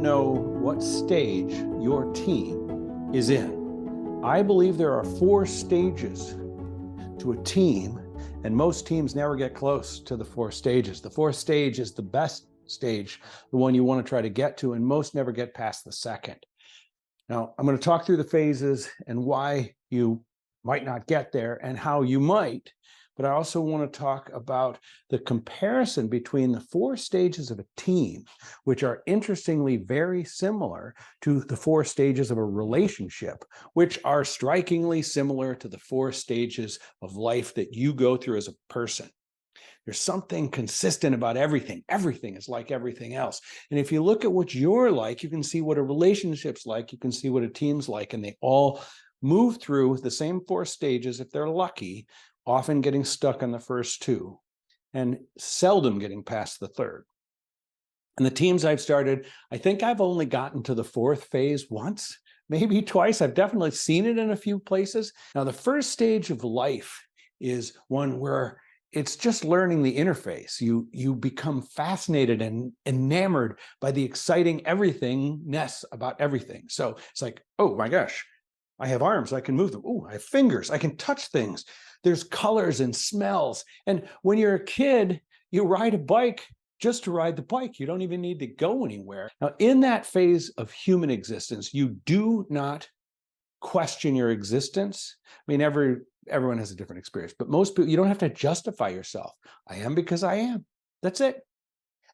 know what stage your team is in. I believe there are 4 stages to a team, and most teams never get close to the 4 stages. The 4th stage is the best stage, the one you want to try to get to, and most never get past the 2nd. Now, I'm going to talk through the phases and why you might not get there and how you might, but I also want to talk about the comparison between the 4 stages of a team, which are interestingly very similar to the 4 stages of a relationship, which are strikingly similar to the 4 stages of life that you go through as a person. There's something consistent about everything. Everything is like everything else. And if you look at what you're like, you can see what a relationship's like, you can see what a team's like, and they all move through the same 4 stages if they're lucky, often getting stuck on the first 2 and seldom getting past the 3rd. And the teams I've started, I think I've only gotten to the 4th phase once, maybe twice. I've definitely seen it in a few places. Now, the first stage of life is one where it's just learning the interface. You become fascinated and enamored by the exciting everythingness about everything. So it's like, oh my gosh, I have arms, I can move them. Oh, I have fingers, I can touch things. There's colors and smells. And when you're a kid, you ride a bike just to ride the bike. You don't even need to go anywhere. Now, in that phase of human existence, you do not question your existence. I mean, everyone has a different experience, but most people, you don't have to justify yourself. I am because I am. That's it.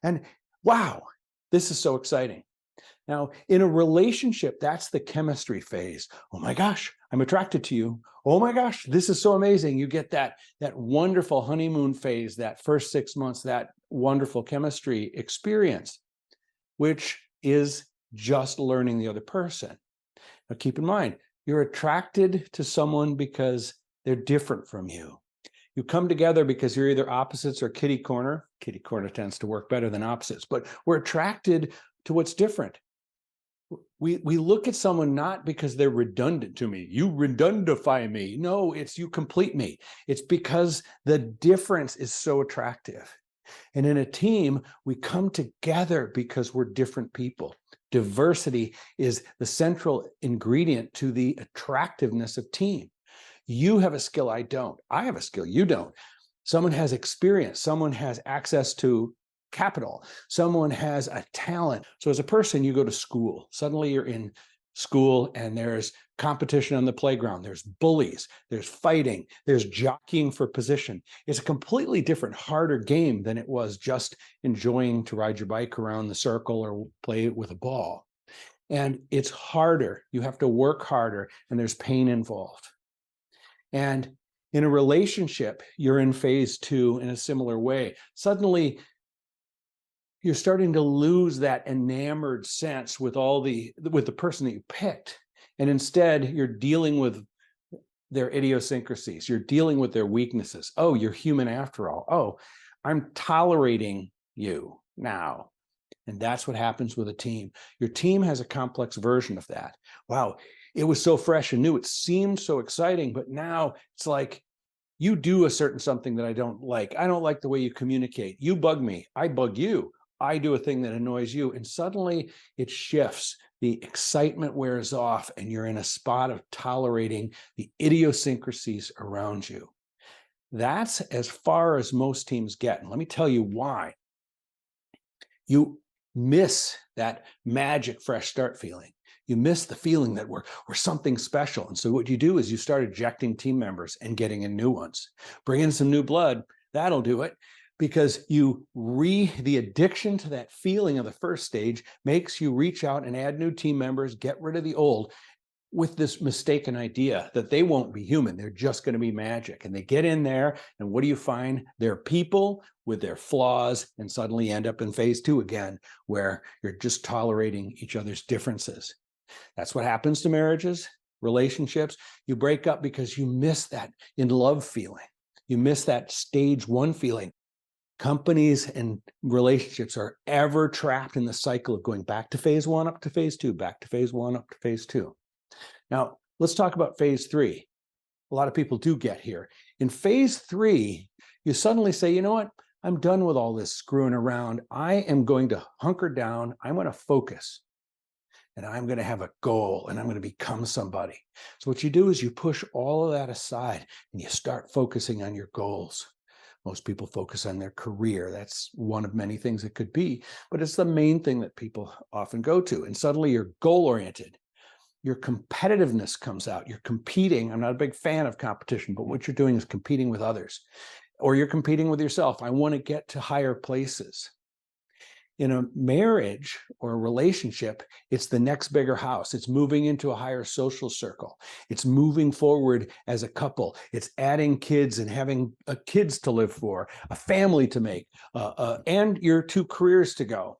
And wow, this is so exciting. Now, in a relationship, that's the chemistry phase. Oh my gosh, I'm attracted to you. Oh my gosh, this is so amazing. You get that wonderful honeymoon phase, that first 6 months, that wonderful chemistry experience, which is just learning the other person. Now, keep in mind, you're attracted to someone because they're different from you. You come together because you're either opposites or kitty corner. Kitty corner tends to work better than opposites, but we're attracted to what's different. We look at someone not because they're redundant to me. You redundify me. No, it's you complete me. It's because the difference is so attractive. And in a team, we come together because we're different people. Diversity is the central ingredient to the attractiveness of team. You have a skill I don't. I have a skill you don't. Someone has experience. Someone has access to capital. Someone has a talent. So as a person, you go to school. Suddenly you're in school and there's competition on the playground. There's bullies. There's fighting. There's jockeying for position. It's a completely different, harder game than it was just enjoying to ride your bike around the circle or play with a ball. And it's harder. You have to work harder and there's pain involved. And in a relationship, you're in phase 2 in a similar way. Suddenly, you're starting to lose that enamored sense with the person that you picked. And instead, you're dealing with their idiosyncrasies. You're dealing with their weaknesses. Oh, you're human after all. Oh, I'm tolerating you now. And that's what happens with a team. Your team has a complex version of that. Wow, it was so fresh and new. It seemed so exciting, but now it's like, you do a certain something that I don't like. I don't like the way you communicate. You bug me. I bug you. I do a thing that annoys you. And suddenly it shifts. The excitement wears off and you're in a spot of tolerating the idiosyncrasies around you. That's as far as most teams get. And let me tell you why. You miss that magic fresh start feeling. You miss the feeling that we're something special. And so what you do is you start ejecting team members and getting in new ones. Bring in some new blood. That'll do it. Because the addiction to that feeling of the first stage makes you reach out and add new team members, get rid of the old, with this mistaken idea that they won't be human. They're just going to be magic. And they get in there, and what do you find? They're people with their flaws, and suddenly end up in phase 2 again, where you're just tolerating each other's differences. That's what happens to marriages, relationships. You break up because you miss that in love feeling. You miss that stage 1 feeling. Companies and relationships are ever trapped in the cycle of going back to phase 1, up to phase 2, back to phase 1, up to phase 2. Now, let's talk about phase 3. A lot of people do get here. In phase 3, you suddenly say, you know what? I'm done with all this screwing around. I am going to hunker down. I'm going to focus. and I'm going to have a goal, and I'm going to become somebody. So what you do is you push all of that aside and you start focusing on your goals. Most people focus on their career. That's one of many things it could be, but it's the main thing that people often go to. And suddenly you're goal-oriented. Your competitiveness comes out. You're competing. I'm not a big fan of competition, but what you're doing is competing with others, or you're competing with yourself. I want to get to higher places. In a marriage or a relationship, it's the next bigger house. It's moving into a higher social circle. It's moving forward as a couple. It's adding kids and having kids to live for, a family to make, and your 2 careers to go.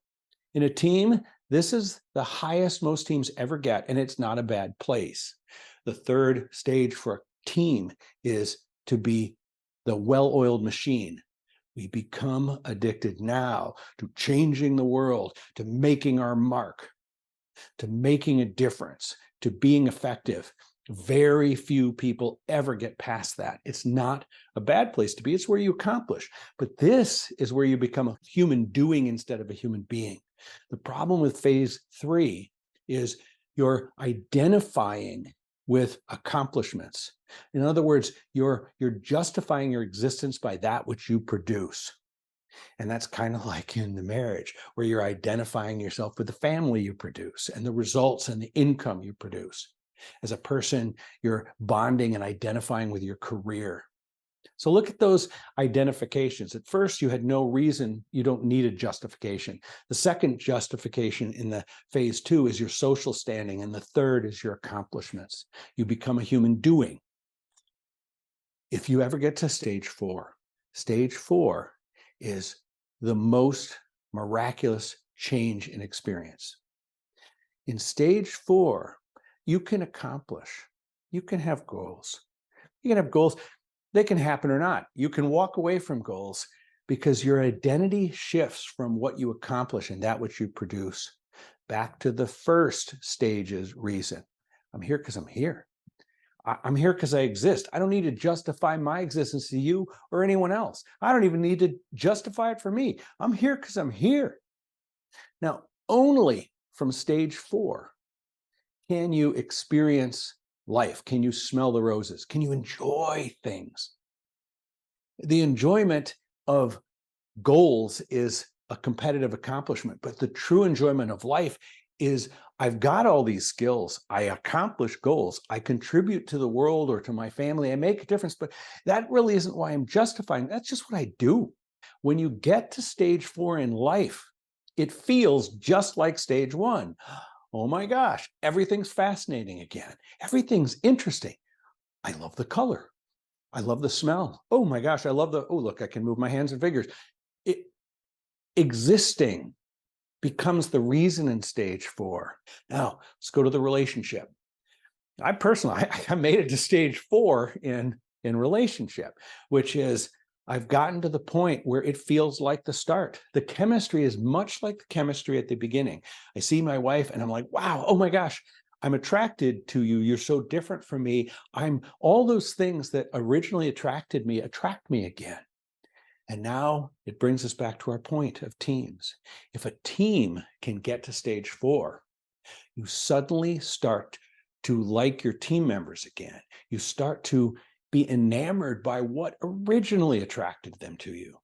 In a team, this is the highest most teams ever get, and it's not a bad place. The third stage for a team is to be the well-oiled machine. We become addicted now to changing the world, to making our mark, to making a difference, to being effective. Very few people ever get past that. It's not a bad place to be. It's where you accomplish. But this is where you become a human doing instead of a human being. The problem with phase 3 is you're identifying with accomplishments. In other words, you're justifying your existence by that which you produce. And that's kind of like in the marriage, where you're identifying yourself with the family you produce and the results and the income you produce. As a person, you're bonding and identifying with your career. So look at those identifications. At first, you had no reason. You don't need a justification. The second justification in the phase 2 is your social standing, and the third is your accomplishments. You become a human doing. If you ever get to stage 4 is the most miraculous change in experience. In stage 4, you can accomplish. You can have goals. You can have goals. They can happen or not. You can walk away from goals because your identity shifts from what you accomplish and that which you produce back to the first stage's reason. I'm here because I'm here. I'm here because I exist. I don't need to justify my existence to you or anyone else. I don't even need to justify it for me. I'm here because I'm here. Now, only from stage 4 can you experience life. Can you smell the roses? Can you enjoy things? The enjoyment of goals is a competitive accomplishment, but the true enjoyment of life is I've got all these skills. I accomplish goals. I contribute to the world or to my family. I make a difference, but that really isn't why I'm justifying. That's just what I do. When you get to stage 4 in life, it feels just like stage 1. Oh my gosh, everything's fascinating again. Everything's interesting. I love the color. I love the smell. Oh my gosh, I love oh, look, I can move my hands and fingers. Existing becomes the reason in stage 4. Now, let's go to the relationship. I personally, I made it to stage 4 in relationship, which is I've gotten to the point where it feels like the start. The chemistry is much like the chemistry at the beginning. I see my wife and I'm like, wow, oh my gosh, I'm attracted to you. You're so different from me. All those things that originally attract me again. And now it brings us back to our point of teams. If a team can get to stage 4, you suddenly start to like your team members again. You start to be enamored by what originally attracted them to you.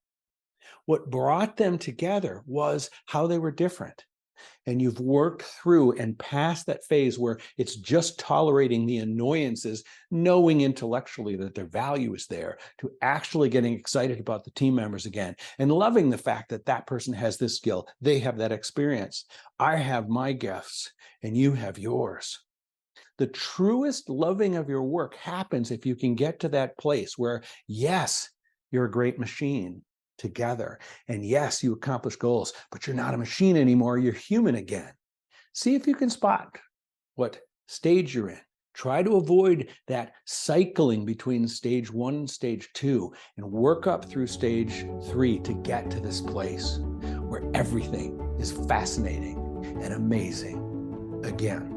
What brought them together was how they were different. And you've worked through and past that phase where it's just tolerating the annoyances, knowing intellectually that their value is there, to actually getting excited about the team members again and loving the fact that that person has this skill, they have that experience. I have my gifts and you have yours. The truest loving of your work happens if you can get to that place where, yes, you're a great machine together. And yes, you accomplish goals, but you're not a machine anymore. You're human again. See if you can spot what stage you're in. Try to avoid that cycling between stage 1 and stage 2 and work up through stage 3 to get to this place where everything is fascinating and amazing again.